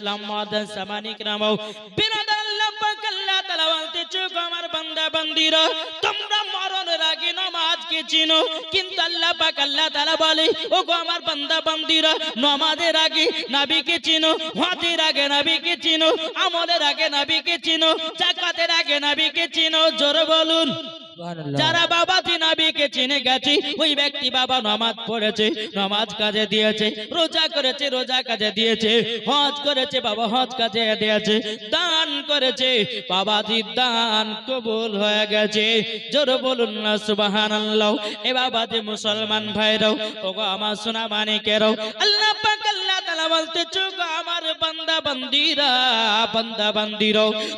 ইসলাম মাদান সামানিক নামও বিরাদার আল্লাহ পাক আল্লাহ তাআলা বলতে চোখ আমার বান্দা বান্দিরা তোমরা মরণের আগে নামাজকে চিনো কিন্তু আল্লাহ পাক আল্লাহ তাআলা বলে ওগো আমার বান্দা বান্দিরা নামাজের আগে নবীকে চিনো হজের আগে নবীকে চিনো আমলের আগে নবীকে চিনো যাকাতের আগে নবীকে চিনো জোরে বলুন যারা বাবাজি নবীকে চিনে গেছে ওই ব্যক্তি বাবা নামাজ পড়েছে নামাজ কাজে দিয়েছে রোজা করেছে রোজা কাজে দিয়েছে হজ করেছে বাবা হজ কাজে দিয়েছে দান করেছে বাবাজি দান কবুল হয়ে গেছে জোরে বলুন না সুবহানাল্লাহ। এ বাবাজি মুসলমান ভাইরাও ওগো আমার সোনা মানিকেরাও আল্লাহ পাক আল্লাহ তাআলা বলতেছে গো আমার বান্দা বান্দিরা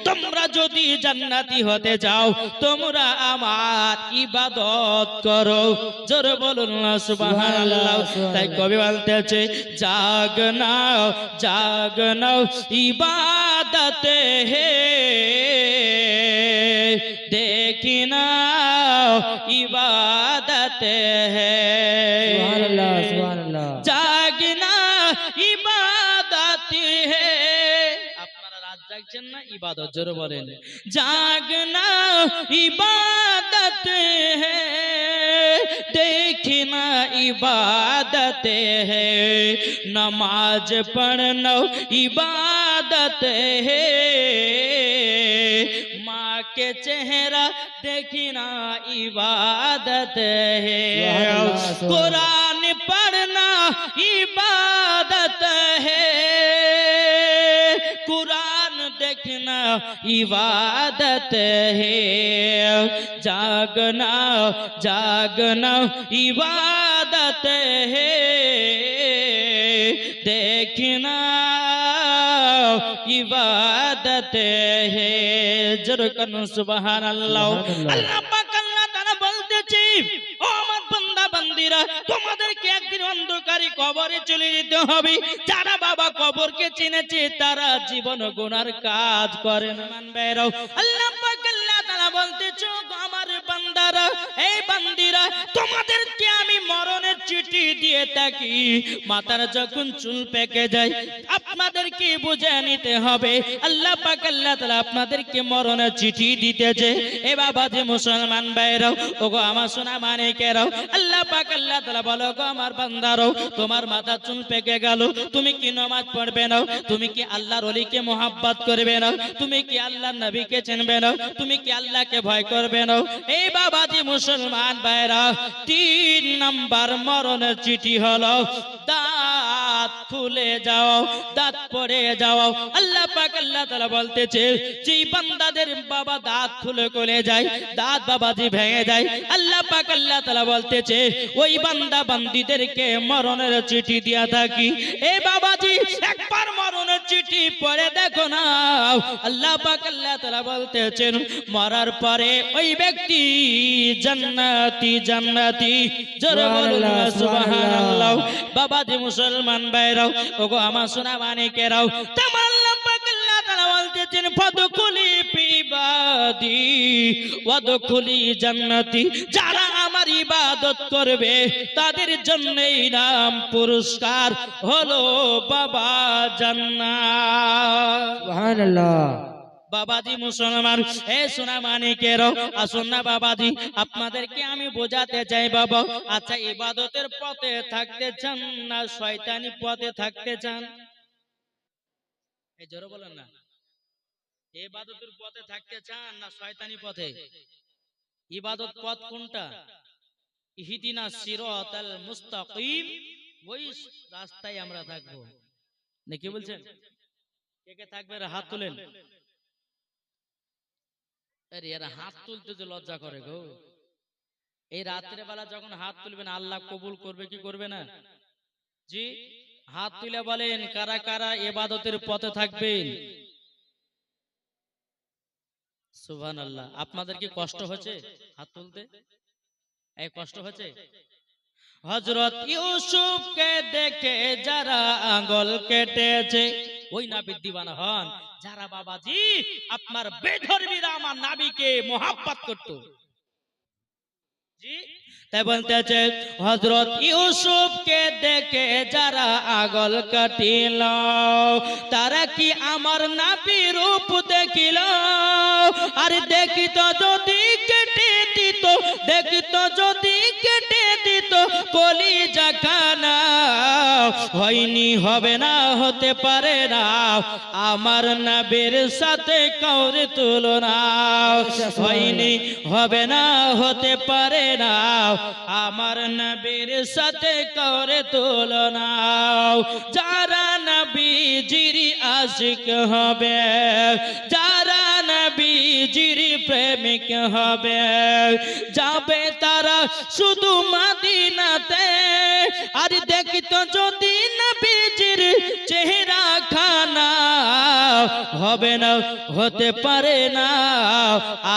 তোমরা যদি জান্নাতি হতে চাও তোমরা আমার ইবাদত করো জোরে বলুন না সুবহানাল্লাহ। তাই কবি বলতেছে জাগ নাও ইবাদতে হে দেখি নাও ইবাদতে হে সুবহানাল্লাহ সুবহানাল্লাহ জাগনা ইবাদত হে আপনারা রাত জাগছেন না ইবাদত জোরে বলেন জাগনা इबादत है देखना इबादत है नमाज पढ़ना इबादत है माँ के चेहरा देखना इबादत है कुरान पढ़ना इबादत है कुरान देखना इबादत है जागना इबादत है देखना इबादत है जरकन सुबहानाल्लाह। अल्लाह पाक अल्लाह ताआला বলতেছি ও আমার বান্দা বান্দিরা তোমাদেরকে একদিন অন্ধকারে কবরে চলে যেতে হবে যারা বাবা কবরকে চিনেছে তারা জীবন গুনার কাজ করে না মানবেরাও আল্লাহ পাক আল্লাহ তাআলা বলতেছে আমার বান্দারা এই বান্দিরা তোমাদেরকে আমি মরণের চিঠি দিয়ে থাকি মাথার যখন চুল পেকে যায় আপনাদেরকে বুঝে নিতে হবে আল্লাহ পাক আল্লাহ তাআলা আপনাদেরকে মরণের চিঠি দিতেছে এ বাবাজি মুসলমান ভাইরাও ওগো আমার সোনা মানিকেরাও আল্লাহ পাক আল্লাহ তাআলা বলো গো আমার বান্দারও তোমার মাথা চুল পেকে গেল তুমি কি নামাজ পড়বে না তুমি কি আল্লাহর ওলিকে মোহাব্বত করবে না তুমি কি আল্লাহর নবীকে চিনবে না তুমি কি আল্লাহকে ভয় করবে না এই বাবাজি মুসলমান ভাইরা 3 নাম্বার মরণের চিঠি হলো দাঁত খুলে যাও দাঁত পড়ে যাও আল্লাহ পাক আল্লাহ তাআলা বলতেছে যে বান্দাদের বাবা দাঁত খুলে গলে যায় দাঁত বাবাজি ভেঙে যায় আল্লাহ পাক আল্লাহ তাআলা বলতেছে ওই বান্দা বান্দীদেরকে মরণের চিঠি দিয়া থাকি এ বাবাজি একবার মরণের চিঠি পড়ে দেখো না আল্লাহ পাক আল্লাহ তাআলা বলতেছেন মরার পরে ওই ব্যক্তি জান্নাতি জোরে বলুন সুবহানাল্লাহ। বাবাজি মুসলমান ভাইরাও ওগো আমার সোনা মানিকেরাও তোমার আল্লাহ পাক আল্লাহ তাআলা বলতেছেন ফাদখুলি ফি ইবাদি ওয়াদখুলি জান্নাতি যারা আমার ইবাদত করবে তাদের জন্যই নাম পুরস্কার হলো বাবা জান্নাত সুবহানাল্লাহ। বাবাজি মুসলমান এ সোনা মানিকেরও আসুন না বাবাজি আপনাদেরকে আমি বোঝাতে চাই বাবা আচ্ছা ইবাদতের পথে থাকতে চান না শয়তানি পথে থাকতে চান এই জোরে বলেন না ইবাদতের পথে থাকতে চান না শয়তানি পথে ইবাদত পথ কোনটা ইহদিনাস সিরাতাল মুস্তাকিম ওই রাস্তায় আমরা থাকবো না কি বলছেন কে কে থাকবে হাত তুলেন আরে এরা হাত তুলতে যে লজ্জা করে গো এই রাতের বেলা যখন হাত তুলবেন আল্লাহ কবুল করবে কি করবে না জি হাত তুলে বলেন কারা কারা ইবাদতের পথে থাকবেন সুবহানাল্লাহ। আপনাদের কি কষ্ট হচ্ছে হাত তুলতে এই কষ্ট হচ্ছে হযরত ইউসুফকে দেখে যারা আঙ্গুল কেটেছে ওই নবীর দিওয়ানা হন যারা বাবাজি আপনার বেধর্মীরা আমার নবীকে মোহাব্বত করত তাই বলতেছে হযরত ইউসুফকে দেখে যারা আগল কাটিল তারা কি আমার নবী রূপ দেখিল আর দেখিত যদি কেটে দিত দেখিত যদি কেটে দিত কলিজা খানা হয়নি হবে না হতে পারে না আমার নবীর সাথে কাউরে তুলনা হয়নি হবে না হতে পারে না আমার নবীর সাথে কাউরে তুলনা যারা নবীজির আশিক হবে যারা নবীজির প্রেমিক হবে যাবে তারা শুধু মদিনাতে আর দেখিত যদি নবীজির চেহারা খানা হবে না হতে পারে না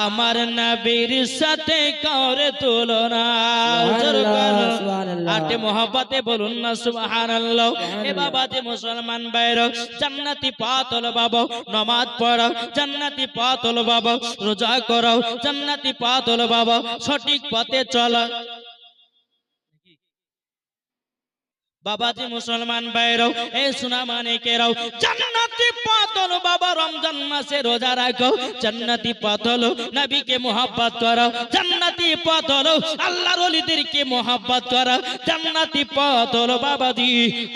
আমার নবীর সাথে কাউরে তুলনা আটে মোহাব্বতে বলুন না সুবহানাল্লাহ। এ বাবাজি মুসলমান ভাইরা জান্নাতি পথ হলো বাবা নামাজ পড়ো জান্নাতি পথ হলো বাবা রোজা করো জান্নাতি পথ হলো বাবা সঠিক পথে চলো বাবাজি মুসলমান ভাইরাও এই সোনা মানিকেরাও জান্নাতি পথ হলো বাবা রমজান মাসে রোজা রাখো জান্নাতি পথ হলো নবীকে মুহাব্বত করো জান্নাতি পথ হলো আল্লাহর ওলিদেরকে মুহাব্বত করো জান্নাতি পথ হলো বাবাজি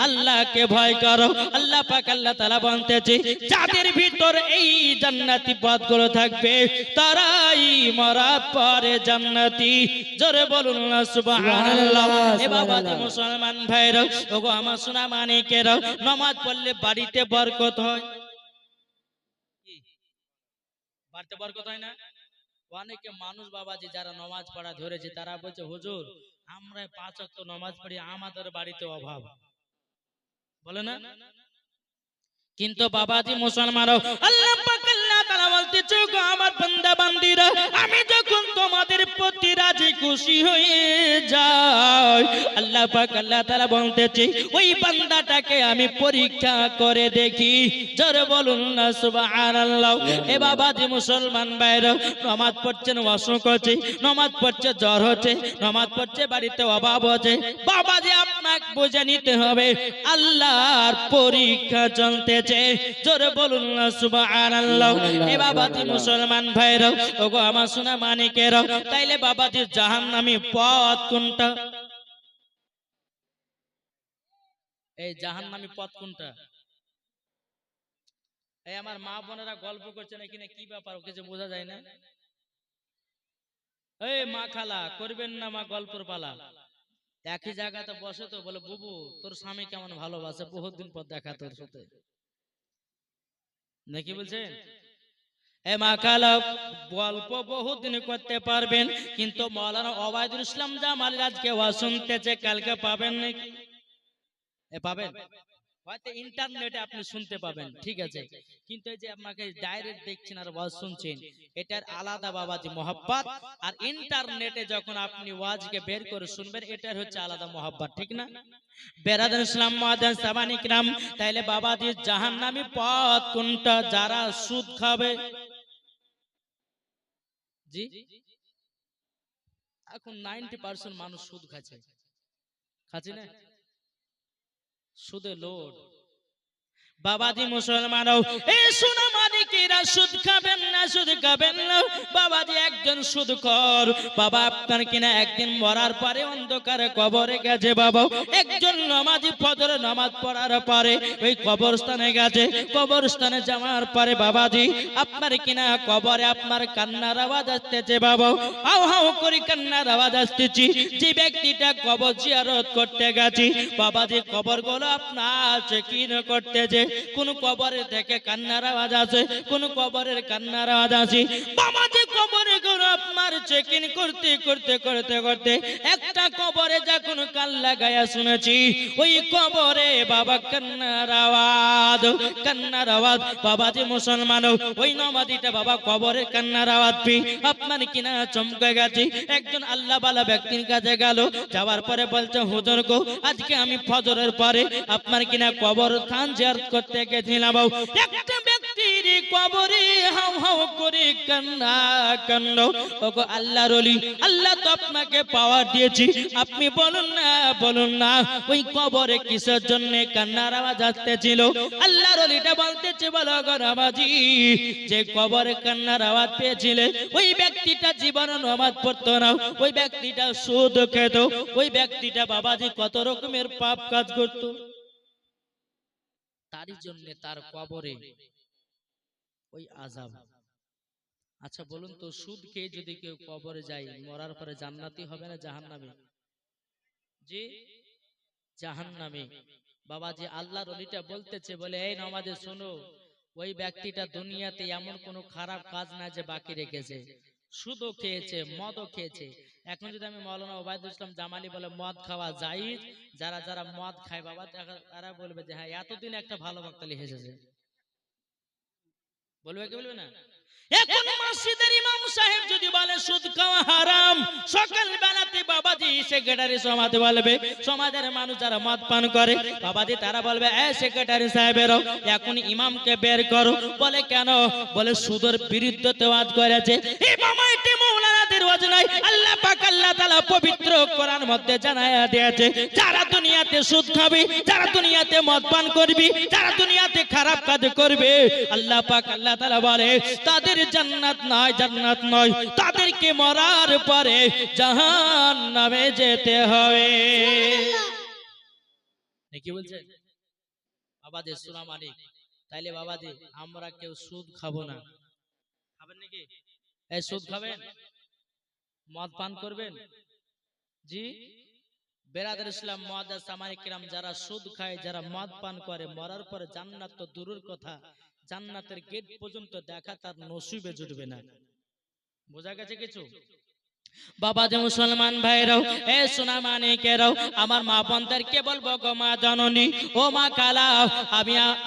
আল্লাহকে ভয় করো আল্লাহ পাক আল্লাহ তাআলা বলতেছে যাদের ভিতর এই জান্নাতি পথগুলো থাকবে তারাই মরার পরে জান্নাতি জোরে বলুন না সুবহানাল্লাহ। এ বাবাজি মুসলমান ভাইরাও ওগো আমার সোনা মানিকেরা নামাজ পড়লে বাড়িতে বরকত হয় বাড়িতে বরকত হয় না অনেকে মানুষ বাবাজি যারা নামাজ পড়া ধরেছে তারা বলছে হুজুর আমরা 5 ওয়াক্ত নামাজ পড়ি আমাদের বাড়িতে অভাব বলে না কিন্তু বাবাজি মুসলমানও আল্লাহ পাক আল্লাহ তাআলা বলতেছে গো আমার বান্দা বান্দীরা আমি যখন তোমাদের প্রতি রাজি খুশি হয়ে যাই আল্লাহ পাক আল্লাহ তাআলা বলতেছে ওই বান্দাটাকে আমি পরীক্ষা করে দেখি জোরে বলুন না সুবহানাল্লাহ। এ বাবাজি মুসলমান ভাইরা নামাজ পড়ছেন অসুখ হচ্ছে নামাজ পড়ছে জ্বর হচ্ছে নামাজ পড়ছে বাড়িতে অভাব হচ্ছে বাবাজি আপনাকে বুঝে নিতে হবে আল্লাহর পরীক্ষা চলতেছে জোরে বলুন না সুবহানাল্লাহ। এ বাবাজি মুসলমান ভাইরা ওগো আমার সোনা মানিকেরা তাইলে বাবাজি জাহান্নামী পথ কোনটা এই জাহান্নামী পথ কোনটা এই আমার মা বোনেরা গল্প করছেন এখানে কি ব্যাপার কিছু বোঝা যায় না এই মা খালা করবেন না মা গল্পর পালা একই জায়গাতে বসে তো বলে বুবু তোর স্বামী কেমন ভালোবাসে বহুত দিন পর দেখা তোর সাথে নাকি বলছেন এ মা খালা গল্প বহুত দিন করতে পারবেন কিন্তু মাওলানা ওবায়দুল ইসলাম জামালি আজকে ওয়াজ শুনতেছে কালকে পাবেন নাকি এ পাবেন হয়তো ইন্টারনেটে আপনি শুনতে পাবেন ঠিক আছে কিন্তু এই যে আপনাকে ডাইরেক্ট দেখছেন আর ওয়াজ শুনছেন এটার আলাদা বাবাজি মোহাব্বত আর ইন্টারনেটে যখন আপনি ওয়াজকে বের করে শুনবেন এটার হচ্ছে আলাদা মোহাব্বত ঠিক না বেরাদার ইসলাম মুআদ্দিন সাবানি کرام তাইলে বাবাজি জাহান্নামী পথ কোনটা যারা সুদ খাবে জি এখন 90% মানুষ সুদ খাচ্ছে খাচ্ছে না সুদে লোড বাবাজি মুসলমানও এই সোনা মানিকেরা সুদ খাবেন না সুদ খাবেন না বাবাজি একজন সুদখোর বাবা আপনার কিনা একদিন মরার পরে অন্ধকারে কবরে গেছে বাবা একজন নামাজি ফজর নামাজ পড়ার পরে ওই কবরস্থানে গেছে কবরস্থানে যাওয়ার পরে বাবাজি আপনার কিনা কবরে আপনার কান্নার আওয়াজ আসতেছে বাবা হাউ হাউ করে কান্নার আওয়াজ আসতেছে যে ব্যক্তিটা কবর জিয়ারত করতে গেছে বাবাজি কবরগুলো আপনার চেকিং করতেছে কোন কবরে থেকে কান্নার আওয়াজ আছে কোন কবরের কান্নার আওয়াজ আছে বাবাজি কবরে গুলো আপনার চেকিং করতে করতে করতে করতে একটা কবরে যখন কান লাগায়া শুনেছি ওই কবরে বাবা কান্নার আওয়াজ বাবাজি মুসলমান ওই নামাজিটা বাবা কবরে কান্নার আওয়াজ পেয়ে আপনার কিনা চমকে গেছে একজন আল্লাহ বালা ব্যক্তির কাছে গেল যাওয়ার পরে বলছে হুজুর গো আজকে আমি ফজরের পরে আপনার কিনা কবর স্থান জিয়ারত করতে গেছিলাম একটা ব্যক্তির কবরে হাউ হাউ করে কান্না কান্না। ওগো আল্লাহর ওলি, আল্লাহ তো আপনাকে পাওয়ার দিয়েছি, আপনি বলুন না ওই কবরে কিসের জন্য কান্নার আওয়াজ আসতেছিল? আল্লাহর ওলিটা বলতেছে, বলো গো নামাজি, যে কবরে কান্নার আওয়াজ পেয়েছিলে ওই ব্যক্তিটা জীবনে নামাজ পড়তো না, ওই ব্যক্তিটা সুদ খেত, ওই ব্যক্তিটা বাবাজি কত রকমের পাপ কাজ করত, তারই জন্য তার কবরে ওই আযাব। আচ্ছা বলুন তো, সুদ খেয়ে যদি কেউ কবরে যায়, মরার পরে জান্নাতি হবে না জাহান্নামী? জি, জাহান্নামী। বাবাজি আল্লাহর ওলিটা বলতেছে, বলে এই নামাজে শোনো, ওই ব্যক্তিটা দুনিয়াতে এমন কোনো খারাপ কাজ না যে বাকি রেখেছে, সুদও খেয়েছে, মদও খেয়েছে। এখন যদি আমি মাওলানা ওবায়দুল ইসলাম জামালি বলে মদ খাওয়া জায়েজ, যারা যারা মদ খায় বাবা তারা বলবে যে হ্যাঁ এতদিন একটা ভালো বক্তা লিখেছে, বলবে কি বলবে না? এখন মসজিদের ইমাম সাহেব যদি বলে সুদ খাওয়া হারাম, সকাল বেলাতে বাবাজি সেক্রেটারি সমাজে বলবে, সমাজের মানুষ যারা মদ পান করে বাবাজি তারা বলবে এই সেক্রেটারি সাহেবের এখন ইমামকে বের করো। বলে কেন? বলে সুদের বিরুদ্ধে ওয়াজ করেছে। ইমাম আইতে মাওলানাদের ওয়াজ নাই, আল্লাহ পাক আল্লাহ তাআলা পবিত্র কোরআন মধ্যে জানায়া দিয়েছে, যারা দুনিয়াতে সুদ খাবে, যারা দুনিয়াতে মদ পান করবে, যারা দুনিয়াতে খারাপ কাজ করবে, আল্লাহ পাক আল্লাহ তাআলা বলে তাদের জান্নাত নয়, তাদেরকে মরার পরে জাহান্নামে যেতে হবে। কি বলছেন বাবাজি? সুরা মালিক। তাইলে বাবাজি আমরা কেউ সুদ খাবো না, খাবেন নাকি? এই সুদ খাবেন, মদ পান করবেন? জি বেরাদার ইসলাম মুআদ্দাস সামায়ে কিরাম, যারা সুদ খায়, যারা মদ পান করে, মরার পরে জান্নাত তো দূরের কথা, জান্নাতের গেট পর্যন্ত দেখা তার নসিবে জুটবে না। বোঝা গেছে কিছু? বাবা যে মুসলমান ভাইরাও, এ সোনা মানিকেরাও, আমার মা বোনদেরকে বলবো গো মা জননী, ও মা কালা,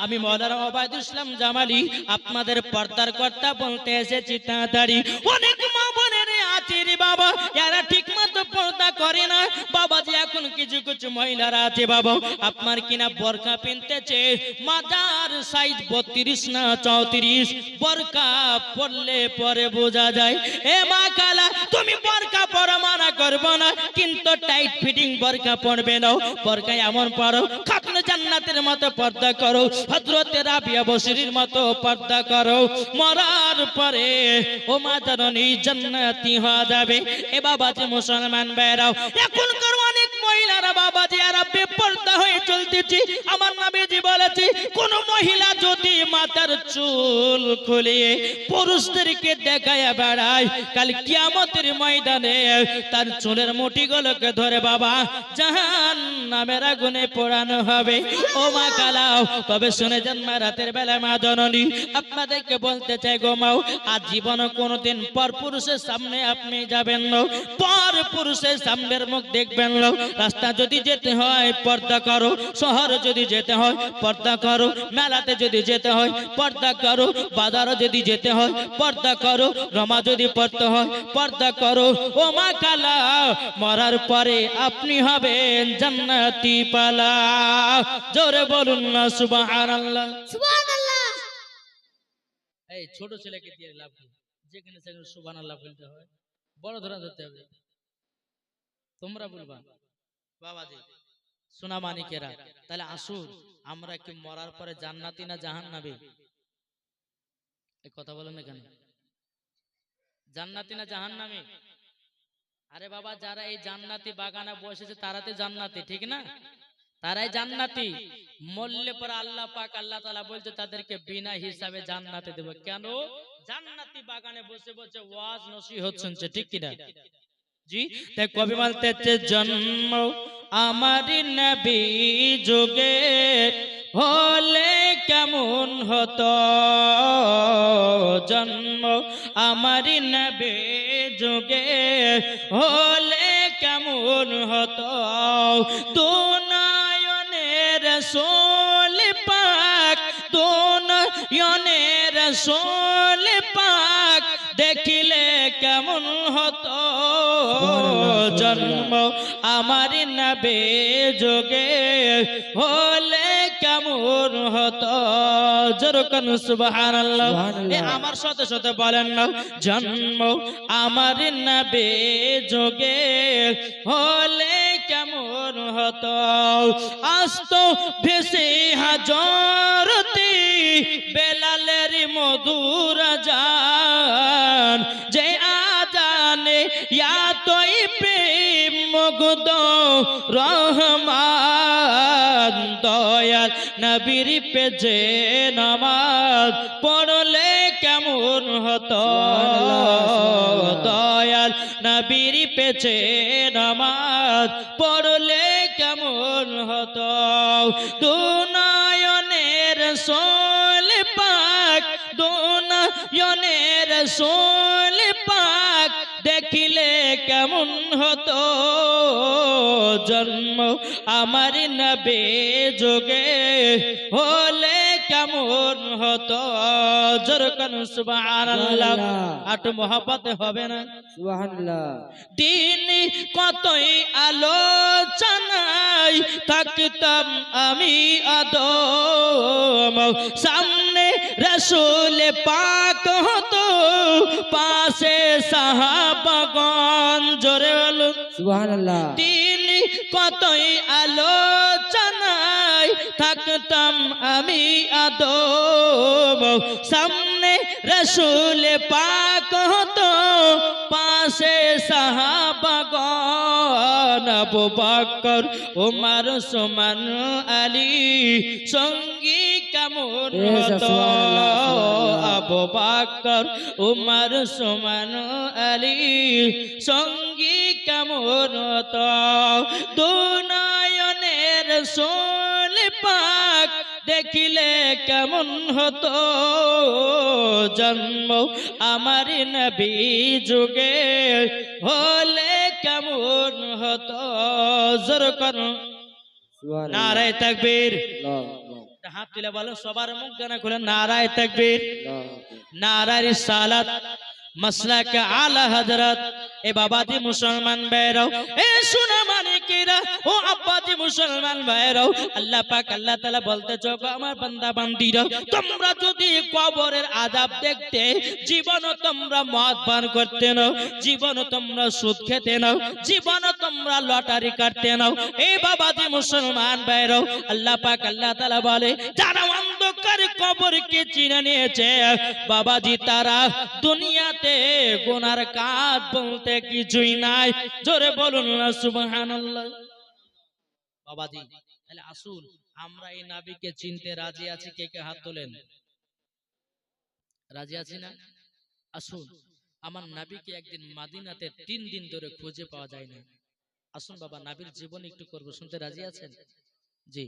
আমি মাওলানা ওবায়দুল ইসলাম জামালি আপনাদের পর্দার কর্তা বলতে এসেছি তাড়াতাড়ি। অনেক মা বোনের আছে রে বাবা, এরা ঠিক মতো পর্দা করে না বাবাজি। এখন কিছু কিছু মহিলারা আছে বাবা, আপনার কিনা বোরকা পিনতেছে, মাথার সাইজ 32 না 34, বোরকা পরলে পরে বোঝা যায়। এ মা কালা, তুমি বোরকা পরা মানা করব না, কিন্তু টাইট ফিটিং বোরকা পরবে না। বোরকা এমন পরো খাতুন জান্নাতের মতো পর্দা করো, হযরত রাবিয়া বসরির মতো পর্দা করো, মরার পরে ও মা জননী জান্নাতি হয়ে যাবে। এ বাবাজি মুসলমান ভাইরাও, এখনকার অনেক মহিলারা বাবাজি এরা বেপরদা হয়ে চলতেছে। আমার নবীজি বলেছে, কোন মহিলা যদি মাথার চুল খুলিয়ে পুরুষদেরকে দেখায় বেড়ায়, কাল কিয়ামতের ময়দানে তার চুলের মুঠিগুলোকে ধরে বাবা জাহান্নামের আগুনে পোড়ানো হবে। ও মা কালাও, তবে শুনে যান মা রাতের বেলা মা জননী, আপনাদেরকে বলতে চাই গো মাও, আজ জীবনে কোনোদিন পর পুরুষের সামনে আপনি যাবেন না, পর পুরুষের সামনের মুখ দেখবেন না। রাস্তা যদি যেতে হয় পর্দা করো, শহরে যদি যেতে হয় পর্দা করো, মেলাতে যদি যেতে হয় পর্দা করো, বাজারে যদি যেতে হয় পর্দা করো, রমা যদি পড়তে হয় পর্দা করো। ও মা কালা, মরার পরে আপনি হবেন জান্নাতি পালা। জোরে বলুন না সুবহানাল্লাহ, সুবহানাল্লাহ। এই ছোট ছেলেকে দিয়ে লাভ কি? যেখানে সেখানে সুবহানাল্লাহ বলতে হয়, বড় ধরা ধরতে হবে। তোমরা বলবা বাবাজি সোনা মানিকেরা, তাহলে আসুন আমরা কি মরার পরে জান্নাতি না জাহান্নামী? এই কথা বলেন না কেন? জান্নাতি না জাহান্নামী? আরে বাবা, যারা এই জান্নাতি বাগানে বসেছে তারাতে জান্নাতি, ঠিক না? তারাই জান্নাতি। মরলে পরে আল্লাহ পাক আল্লাহ তাআলা বলছে তাদেরকে বিনা হিসাবে জান্নাতে দেব। কেন? জান্নাতি বাগানে বসে বসে ওয়াজ নসিহত শুনছে, ঠিক কি না? জি, তাই কবি বলতেছে, জন্ম আমারি নবী যুগে হলে কেমন হতো, জন্ম আমারি নবী যুগে হলে কেমন হতো, দুনয়নের রাসূল পাক, দুনয়নের রাসূল পাক দেখিলে কেমন হতো, জন্ম আমার নবী যুগে হলে কেমন হতো যেরকম সুবহানাল্লাহ আমার সাথে সাথে বলেন না জন্ম আমার নবী যোগে হলে কেমন হতো আসতো ভেসে হাজরতি বেলালের মধুর আজান যে আজানে ইয়াতই প্রেম মুগ্ধ রহমান দয়াল নবীর পেজে নামাজ পড়লে কেমন হতো দয়াল নবীর পেজে নামাজ পড়লে কেমন হতো দুনয়নের সোল পাক দুনয়নের সোল পাক দেখিলে কেমন হতো জন্ম আমার নবী যোগে হলে কেমন হতো যেরকম সুবহানাল্লাহ আট মোহাব্বত হবে না সুবহানাল্লাহ দিন কতই আলোচনায় থাকতাম আমি আদম সামনে রাসূল পাক হতো পাশে সাহাবাগণ জোরে বলুন সুবহানাল্লাহ দিন কতই আলোচনায় থাকতাম আমি আদম সামনে রাসূল পাক হতো পাশে সাহাবাগণ আবু বকর ওমর ওসমান আলী সঙ্গী কেমন হতো আবু বকর ওমর ওসমান আলী সঙ্গী কেমন হতো দুনয়নের সোল পাক দেখিলে কেমন হতো জন্ম আমার নবী যুগে হলে কেমন হতো জোর করুন নারায়ে তাকবীর হাত তুলে বলো সবার মুখ জানা খুলে নারায়ে তাকবীর নারায়ে রিসালাত মাসলাক আলা হযরত এ বাবাজি মুসলমান ভাইরাও এ সোনা মানিকেরা ও আব্বাজি মুসলমান ভাইরাও আল্লাহ পাক আল্লাহ তাআলা বলতেছে গো আমার বান্দা বান্দীরা তোমরা যদি কবরের আযাব দেখতে জীবন তোমরা মদ পান করতে নাও জীবন তোমরা সুদ খেতে নাও জীবন তোমরা লটারি কাটতে নাও এ বাবাজি মুসলমান ভাইরাও আল্লাহ পাক আল্লাহ তাআলা বলে যারা অন্ধকার কবরকে চিনে নিয়েছে বাবাজি তারা দুনিয়াতে গুনার কাজ বলতে কিছুই নাই জোরে বলুন না সুবহানাল্লাহ বাবাজি তাহলে আসুন আমরা এই নবীকে চিনতে রাজি আছি কে কে হাত তোলেন রাজি আছি না আসুন আমার নবীকে একদিন মদিনাতে 3 দিন ধরে খুঁজে পাওয়া যায় না আসুন বাবা নবীর জীবন একটু করব শুনতে রাজি আছেন জি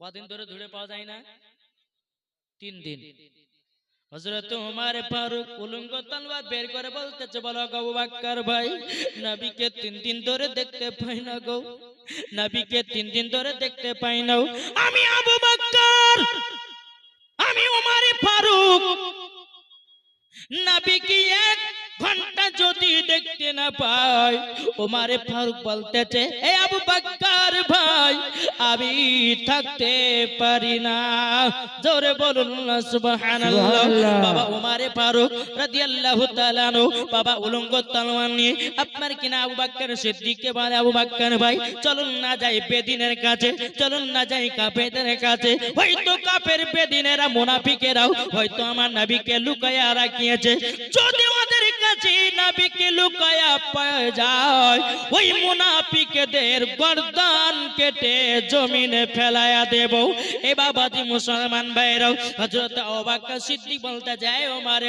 কদিন ধরে ধরে পাওয়া যায় না 3 দিন হযরত ওমর ফারুক উলঙ্গ তলোয়ার বের করে বলতেছে বলো গো আবু বকর ভাই নবীকে 3 দিন ধরে দেখতে পাই না গো নবীকে 3 দিন ধরে দেখতে পাই না আমি আবু বকর আমি ওমর ফারুক নবীকে 1 ঘন্টা যদি দেখতে না পাই ওমর ফারুক বলতেছে এ আবু বকর ভাই আমি থাকতে পারি না জোরে বলুন না সুবহানাল্লাহ বাবা ওমর ফারুক রাদিয়াল্লাহু তাআলা আনহু বাবা উলঙ্গ তলোয়ার নিয়ে আপনার কিনা আবু বকর সিদ্দিককে বলে আবু বকর ভাই চলুন না যাই বেদিনের কাছে চলুন না যাই কাফেরদের কাছে হয়তো কাফের বেদিনেরা মুনাফিকেরাও হয়তো আমার নবীকে লুকায়া রাখিয়েছে যদি ওদের কাছে নবীকে লুকায়া পাওয়া যায় ওই মুনাফিকদের গর্দান কেটে জমিনে ফেলায়া দেব এ বাবাজি মুসলমান ভাইরাও হযরত আবু বকর সিদ্দিক বলতে যায় ওমর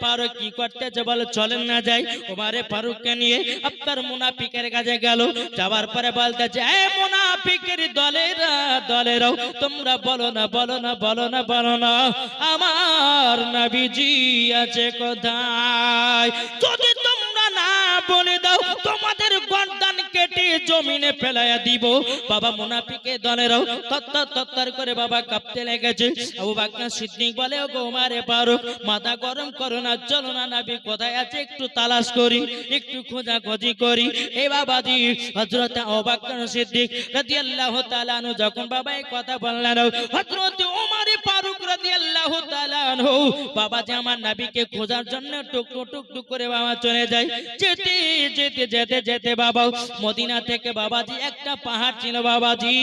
ফারুক কি করতেছে বলে চলেন না যাই ওমর ফারুককে নিয়ে আপনার মুনাফিকের কাছে গেল যাওয়ার পরে বলতে যায় এ মুনাফিকের দলেরাও তোমরা বলো না আমার নবীজি আছে কোথায় যদি তোমরা না বলে দাও তোমাদের গর্দান কেটে জমিনে ফেলাইয়া দিব। বাবা মুনাফিকের দলেরাও তত্তর করে বাবা কাঁপতে লেগেছে। আবু বকর সিদ্দিক বলে ও গো ওমরে ফারুক মাথা গরম করো না, চলো না নবী কোথায় আছে একটু তালাশ করি, একটু খোঁজাখুঁজি করি। এই বাবাজি হযরত আবু বকর সিদ্দিক রাদিয়াল্লাহু তাআলা আনহু যখন বাবা এই কথা বললেন, হযরত ওমরে ফারুক রাদিয়াল্লাহু তাআলা আনহু বাবাজি আমার নবীকে খোঁজার জন্য টুকটুক টুকটুক করে বাবা চলে যায়। যেতে যেতে যেতে যেতে বাবা মদিনা থেকে বাবাজি একটা পাহাড় ছিল বাবাজি,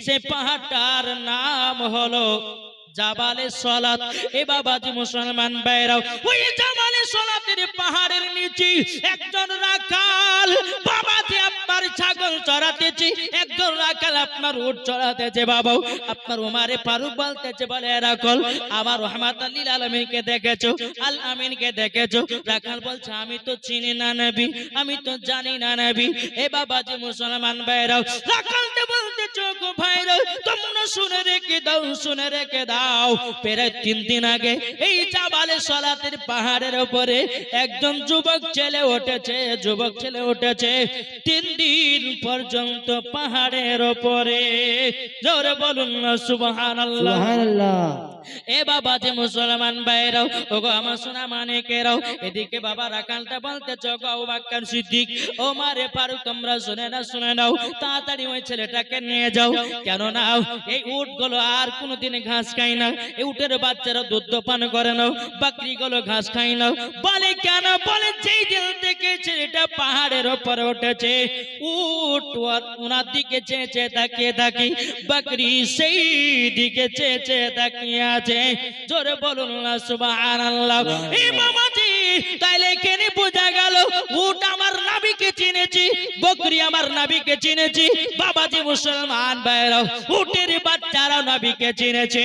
সেই পাহাড়টার নাম হলো জাবালে সলাত। এ বাবাজি মুসলমান ভাইরাও ওই জাবালে সলাতের পাহাড়ের নিচে একজন রাখাল বাবাজি আপনার ছাগল চড়াতেছে, একজন রাখাল আপনার উট চড়াতেছে। বাবা আপনার ওমরে ফারুক বলতেছে বলে রাখাল আমার রহমাতুল লিল আলামিনকে দেখেছো, আল আমিনকে দেখেছো? রাখাল বলছে আমি তো চিনি না নবী, আমি তো জানি না নবী। এ বাবাজি মুসলমান ভাইরাও রাখালতে বলতেছে গো ভাইরাও তোমরা শুনে রেখে দাও, শুনে রেখে দাও। প্রায় 3 দিন আগে এই জাবালে সলাতের পাহাড়ের উপরে একজন যুবক ছেলে উঠেছে, যুবক ছেলে উঠেছে 3 দিন পর্যন্ত পাহাড়ের উপরে। জোরে বলুন না সুবহানাল্লাহ সুবহানাল্লাহ। এ বাবাজি মুসলমান ভাইরাও ওগো আমার সোনা মানিকেরাও এদিকে বাবা রাখালটা বলতেছে গো আবু বকর সিদ্দিক ওমরে ফারুক তোমরা শুনে নাও তাড়াতাড়ি ওই ছেলেটাকে নিয়ে যাও। কেন না এই উটগুলো আর কোনোদিন ঘাস খায় না, এই উটের বাচ্চারা দুধ পান করে না, বকরিগুলো ঘাস খায় না। বলে কেন? বলে যেই দিন থেকে ছেলেটা পাহাড়ের উপরে উঠেছে উট ওনার দিকে চেয়ে চেয়ে তাকিয়ে থাকি, বকরি সেই দিকে চেয়ে চেয়ে তাকিয়ে আছে। জোরে বলুন না সুবহানাল্লাহ। এই বাবাজি তাইলে কেনে বোঝা গেল উট আমার নবীকে চিনেছি, বকরি আমার নবীকে চিনেছি। বাবাজি মুসলমান ভাইরা উটের বাচ্চারা নবীকে চিনেছে,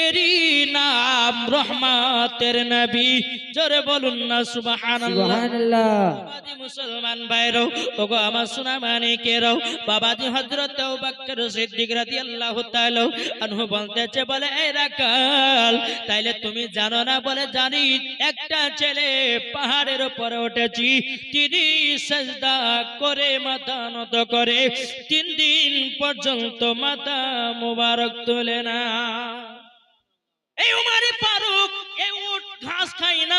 এরই নাম রহমতের নবী। জোরে বলুন না সুবহানাল্লাহ সুবহানাল্লাহ। বাবাজি মুসলমান ভাইরা ওগো আমার সোনা মানিকেরাও বাবাজি হযরত আবু বকর সিদ্দিক রাদিয়াল্লাহু তাআলা আনহু বলতেছে বলে এই রাখাল তাইলে তুমি জানো না? বলে জানি, একটা ছেলে পাহাড়ের উপরে উঠেছি, তিনি সিজদা করে মাথা নত করে 3 দিন পর্যন্ত মাথা মুবারক তোলে না। এই ওমরে ফারুক এই উট ঘাস খায় না,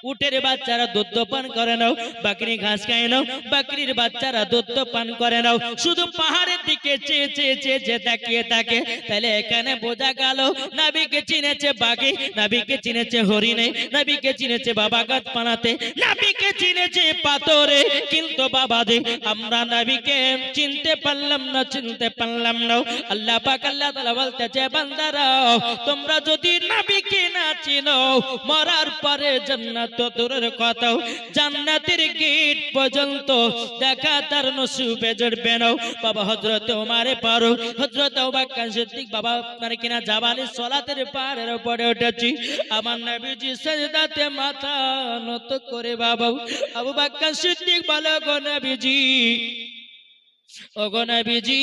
উটের বাচ্চারা দুধ পান করে নাও, বকরি ঘাস খায় নাও, বকরির বাচ্চারা দুধ পান করে নাও, শুধু পাহাড়ের দিকে চেয়ে চেয়ে চেয়ে চেয়ে তাকিয়ে থাকে। তাহলে এখানে বোঝা গেল নবীকে চিনেছে বাঘে, নবীকে চিনেছে হরিণে, নবীকে চিনেছে বাবা গাছ পানাতে, নবীকে চিনেছে পাথরে। কিন্তু বাবা দে আমরা নবীকে চিনতে পারলাম না, চিনতে পারলাম না। আল্লাহ পাক আল্লাহ তাআলা বলতেছে বান্দারা তোমরা যদি নবীকে না চিনো মরার পরে জান্নাত তো দূরের কথা জান্নাতের গেট পর্যন্ত দেখা তার নসিবে জড়বে না। বাবা হযরত ওমরে ফারুক হযরত আবু বকর সিদ্দিক বাবা আপনার কিনা জাবালে সলাতের পাহাড়ের উপরে উঠেছি, আমার নবীজি সিজদাতে মাথা নত করে বাবা আবু বকর সিদ্দিক বলে গো নবীজি, ওগো নবীজি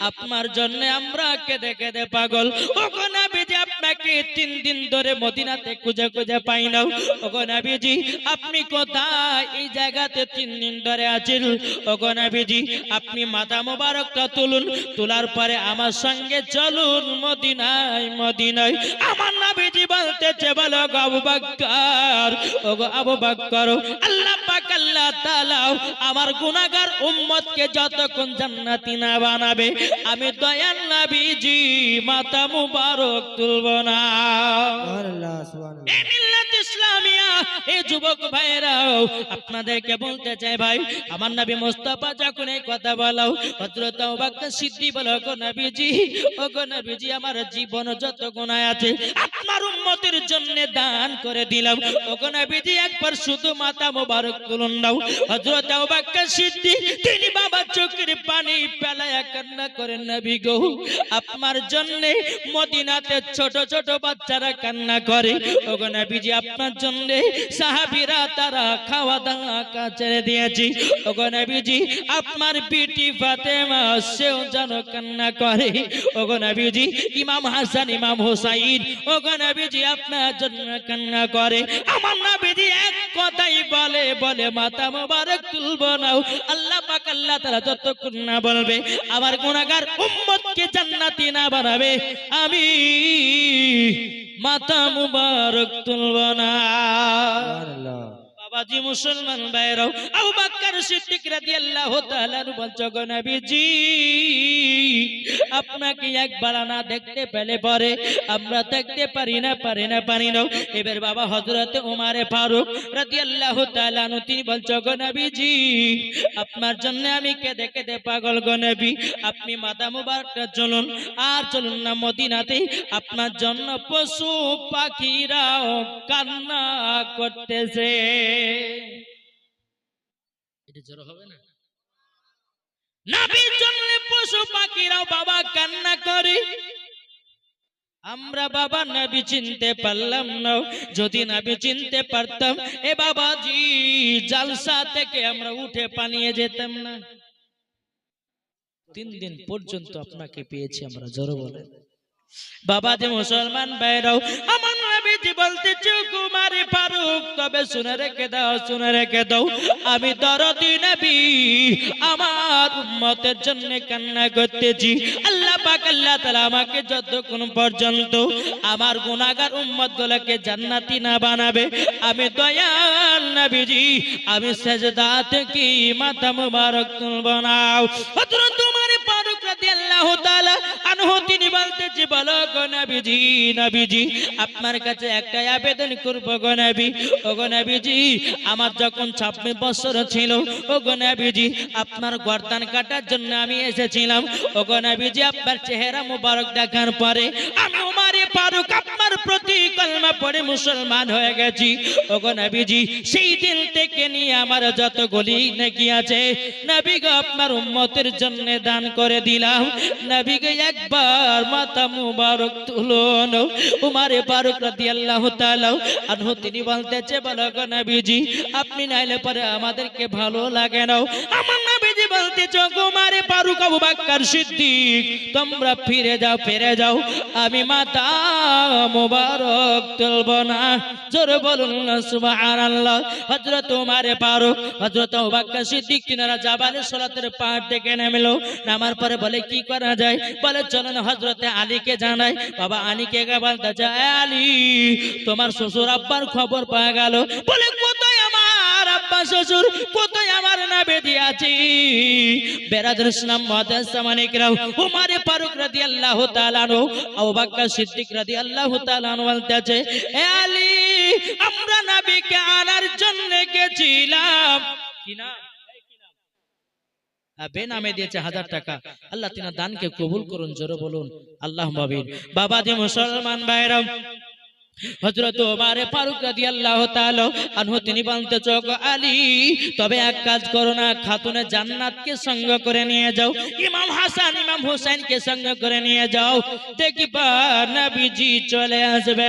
আপনার জন্য আমরা কেঁদে কেঁদে পাগল। ওগো নবীজি আপনাকে 3 দিন ধরে মদিনাতে খুঁজে খুঁজে পাই না। ওগো নবীজি আপনি কোথায়? এই জায়গাতে 3 দিন ধরে আছেন। ওগো নবীজি আপনি মাথা মোবারকটা তুলুন, তোলার পরে আমার সঙ্গে চলুন মদিনায় মদিনায়। আমার নবীজি বলতেছে বলো গো আবু বকর, ওগো আবু বকর আল্লাহ পাক আল্লাহ তাআলা আমার গুনাহগার উম্মতকে যতক্ষণ জান্নাতি না বানাবে আমি দয়াল নবীজি মাথা মুবারক তুলব না। সুবহানাল্লাহ সুবহানাল্লাহ। এই মিল্লাত ইসলামিয়া এই যুবক ভাইরাও আপনাদেরকে বলতে চাই ভাই আমার নবী মুস্তাফা যখন এই কথা বলো হযরত আবু বকর সিদ্দিক বলো গো নবীজি, ও গো নবীজি আমার জীবন যত গুনাহ আছে আপনার উম্মতের জন্য দান করে দিলাম। ও গো নবীজি একবার শুধু মাথা মুবারক তুলুন নাও। হযরত আবু বকর সিদ্দিক তিনি বাবা চোখের পানি ফেলায়া কান্না করেন নবী গো আপনার জন্য মদিনাতে ছোট ছোট বাচ্চারা কান্না করে। ওগো নবীজি আপনার জন্য সাহাবীরা তারা খাওয়া দাওয়া ছেড়ে দিয়েছি। ওগো নবীজি আপনার বিটি ফাতেমা সেও যেন কান্না করে। ওগো নবীজি ইমাম হাসান ইমাম হুসাইন ওগো নবীজি আপনার জন্য কান্না করে। আমার নবীজি এক কথাই বলে বলে মাথা মোবারক তুলবো না। আল্লাহ পাক আল্লাহ তাআলা যতক্ষণ না বলবে আমার গুনাহগার উম্মতকে জান্নাতি না বানাবে আমি মাথা মুবারক তুলবো না। বাবাজি মুসলমান ভাইরাও, আবু বকর সিদ্দিক রাদিয়াল্লাহু তাআলা বলছো গো নবীজি আপনাকে একবার না দেখতে পেলে পরে আমরা দেখতে পারি না। এবার বাবা হযরত ওমর ফারুক রাদিয়াল্লাহু তাআলা তিনি বলছো গো নবীজি আপনার জন্য আমি কেঁদে কেঁদে পাগল গো নবী, আপনি মাথা মুবারকটা চলুন আর চলুন না মদিনাতে, আপনার জন্য পশু পাখিরাও কান্না করতেছে। এটা জোর হবে না? নবীর জন্য পশু পাখিরাও বাবা কান্না করে। আমরা বাবা নবী চিনতে পারলাম না, যদি নবী চিনতে পারতাম এ বাবাজি জালসা থেকে আমরা উঠে পালিয়ে যেতাম না। 3 দিন পর্যন্ত আপনাকে পেয়েছি আমরা, জোরে বলে বাবাজি মুসলমান ভাইরাও, আমার নবীজি বলতেছে কুমারী ফারুক তবে শুনে রেখে দাও আমি দরদি নবী আমার উম্মতের জন্য কান্না করতেছি। আল্লাহ পাক আল্লাহ তাআলা আমাকে যতক্ষণ পর্যন্ত আমার গুনাহগার উম্মতগুলোকে জান্নাতি না বানাবে আমি দয়াল নবীজি আমি সিজদা থেকে মাথা মুবারক তুলব না। হযরত ওমর ফারুক রাদিয়াল্লাহু তাআলা আনহু তিনি বলতেছে বলো গো নবীজি আপনার কাছে একটা আবেদন করব গো নবী। ও গো নবীজি আমার যখন 26 বছর ছিল ও গো নবীজি আপনার গর্দান কাটার জন্য আমি এসেছিলাম। ও গো নবীজি আপনার চেহারা মোবারক দেখার পরে আমি ওমর ফারুক আপনার প্রতি কলমা পড়ে মুসলমান হয়ে গেছি। ও গো নবীজি সেই দিন থেকে নিয়ে আমার যত গলি নেকি আছে নবী গো আপনার উম্মতের জন্য দান করে দিলাম। নবী গো একবার মাথা মুবারক তুলুন। ওমর ফারুক রাদিয়াল্লাহু তাআলা আনহু তিনি বলতেছে বলো গো নবীজি আপনি নাইলে পরে আমাদেরকে ভালো লাগে না। আমার নবীজি বলতেছে ওমর ফারুক আবু বকর সিদ্দিক তোমরা ফিরে যাও আমি মাথা মুবারক তুলব না। জোরে বলুন না সুবহানাল্লাহ। হযরত ওমর ফারুক হযরত আবু বকর সিদ্দিক তিনারা জাবালে সালাতের পাহাড় থেকে নেমেলো। নামার পরে বলে কি করা যায়, বলে চলেন হযরতে আলীকে জানাই। বাবা আলীকে বলতে যায় আলী তোমার শ্বশুর আব্বার খবর পাওয়া গেল। বলে কোথায় আমার আব্বা শ্বশুর, কোথায় আমার নবী আছে? বেরাদর ইসলাম মুআদ্দাস সামানিকরাও ওমর ফারুক রাদিয়াল্লাহু তাআলা আনহু আবু বকর সিদ্দিক রাদিয়াল্লাহু তাআলা আনহু বলতেছে এ আলী আমরা নবীকে আনার জন্য গেছিলাম। কি না বেনামে দিয়েছে 1000 টাকা। আল্লাহ তিনার দানকে কবুল করুন, জোরে বলুন আল্লাহুম্মা আমিন। বাবা যে মুসলমান ভাইরা হযরত ওমর ফারুক রাদিয়াল্লাহু তাআলা আনহু তিনি বলতেছে গো আলী তবে এক কাজ করো না, খাতুনে জান্নাতকে সঙ্গ করে নিয়ে যাও, ইমাম হাসান ইমাম হুসাইনকে সঙ্গ করে নিয়ে যাও, দেখবা নবীজি চলে আসবে।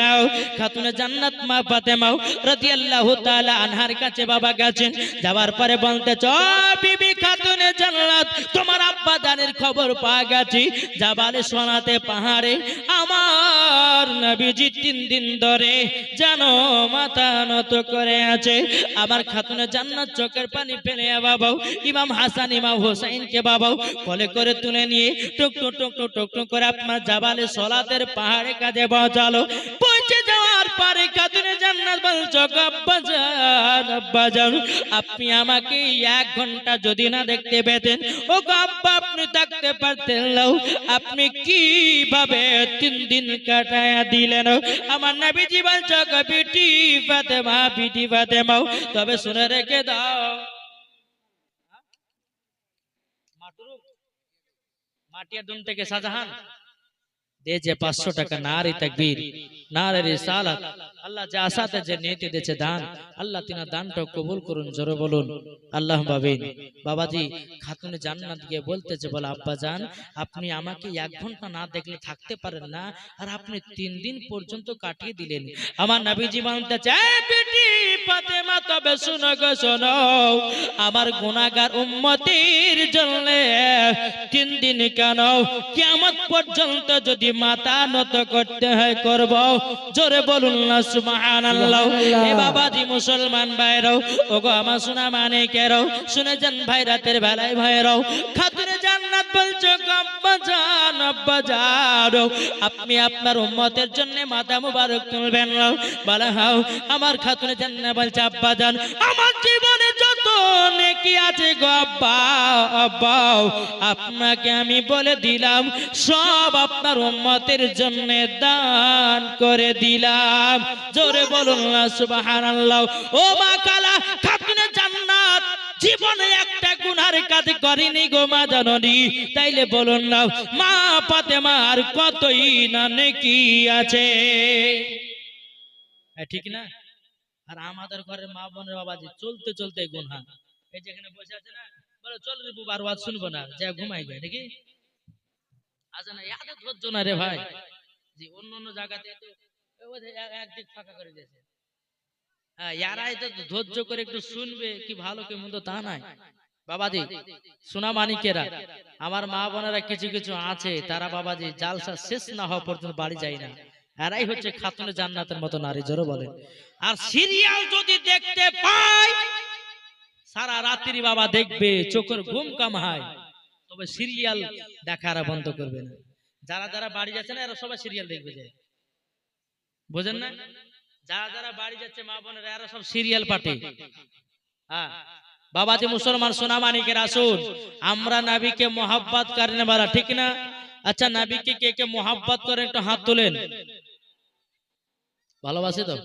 খাতুনে জান্নাত মা ফাতেমা রাদিয়াল্লাহু তাআলা আনহার কাছে বাবা গেছেন। যাওয়ার পরে বলতেছে ও বিবি খাতুনে জান্নাত তোমার আব্বা জানের খবর পাওয়া গেছে জাবালে সোনাতে পাহাড়ে আমার নবীজি 3 দিন ধরে জানো মাথা নত করে আছে। আমার খাতুনে জান্নাত চোখের পানি ফেলে বাবাও ইমাম হাসান ইমাম হুসাইনকে বাবাও কোলে করে তুলে নিয়ে টুক টুক টুক টুক টুক টুক করে আপনার জাবালে সালাতের পাহাড়ে কাজে পৌঁছালো। পৌঁছে যাওয়ার পরে খাতুনে জান্নাত বলছো আব্বাজান আপনি আমাকে 1 ঘন্টা যদি না দেখতে পেতেন ও আব্বা আপনি থাকতে পারতেন না, আপনি কিভাবে 3 দিন কাটায়া দিলেন? আমার নবীজি বলছো বিটি ফাতেমা তবে শুনে রেখে দাও মাটিয়াদুন থেকে শাহজাহান দিয়েছে 500 টাকা। নারে তাকবীর নারে রিসালাত। আল্লাহ যে আশাতে যে নিয়তে দিয়েছে দান আল্লাহ তিনা দানটা কবুল করুন, জোরে বলুন আল্লাহুম্মা আমিন। বাবাজি খাতুনে জান্নাত গিয়ে বলতেছে বলে আব্বা জান আপনি আমাকে 1 ঘন্টা না দেখলে থাকতে পারেন না আর আপনি 3 দিন পর্যন্ত কাটিয়ে দিলেন। আমার নবীজি বলতেছে এই বেটি ফাতেমা তবে শুনো গো শোনো আমার গুনাহগার উম্মতের জন্য 3 দিন কেন কিয়ামত পর্যন্ত যদি মাথা নত করতে হয় করব, জোরে বলুন না সুবহানাল্লাহ। এ বাবাজি মুসলমান ভাইরাও, ওগো আমার সোনা মানিকেরাও, শুনে যান ভাই রাতের বেলায় ভাইরাও, খাতুনে জান্নাত বলছো আব্বা জান, আব্বা জান, আপনি আপনার উম্মতের জন্য মাথা মুবারক তুলবেন না? বলা হাও, আমার খাতুনে জান্নাত বলছে আব্বা জান, আমার জীবনে যত নেকি আছে গো আব্বা, আব্বা আপনাকে আমি বলে দিলাম সব আপনার উম্মতের জন্য দান করে দিলাম। জোরে বলুন না সুবহানাল্লাহ। ও মা কালা খাতুনে জান্নাত জীবনে একটা গুনার কাজ করেনি গো মা জননী, তাইলে বলুন না মা ফাতেমার কতই না নেকি আছে, ঠিক না? আর আমাদের ঘরের মা বোনের বাবাজি চলতে চলতে গুনাহ। এই যেখানে বসে আছে না, বলে চল রে বুবার ওয়াজ শুনবো না, যা ঘুমাই যায় নাকি? আচ্ছা না, এত ধৈর্য না রে ভাই, যে অন্য অন্য জায়গাতে তো একদিক ফাঁকা করে দিয়েছে, হ্যাঁ ইয়ারাই তো ধৈর্য করে একটু শুনবে, কি ভালো কি মন্দ তা নাই। বাবাজি সোনা মানিকেরা, আমার মা বোনেরা কিছু কিছু আছে, তারা বাবাজি জালসা শেষ না হওয়া পর্যন্ত বাড়ি যায় না। এরাই হচ্ছে খাতুনে জান্নাতের মতো নারী, জোরে বলেন। আর সিরিয়াল যদি দেখতে পায় সারা রাত্রি বাবা দেখবে, চোখের ঘুম কামায়, তবে সিরিয়াল দেখা আর বন্ধ করবে না। যারা যারা বাড়ি যাচ্ছে না এরা সবাই সিরিয়াল দেখবে যায়, বুঝেন না? যারা যারা বাড়ি যাচ্ছে মা বোনেরা এরা সব সিরিয়াল পাঠে। হ্যাঁ বাবাজি মুসলমান সোনা মানিকের আসুন, আমরা নবীকে মোহাব্বত করনে वाला, ঠিক না? আচ্ছা নবীকে কে কে মোহাব্বত করে একটু হাত তোলেন। ভালোবাসে তো?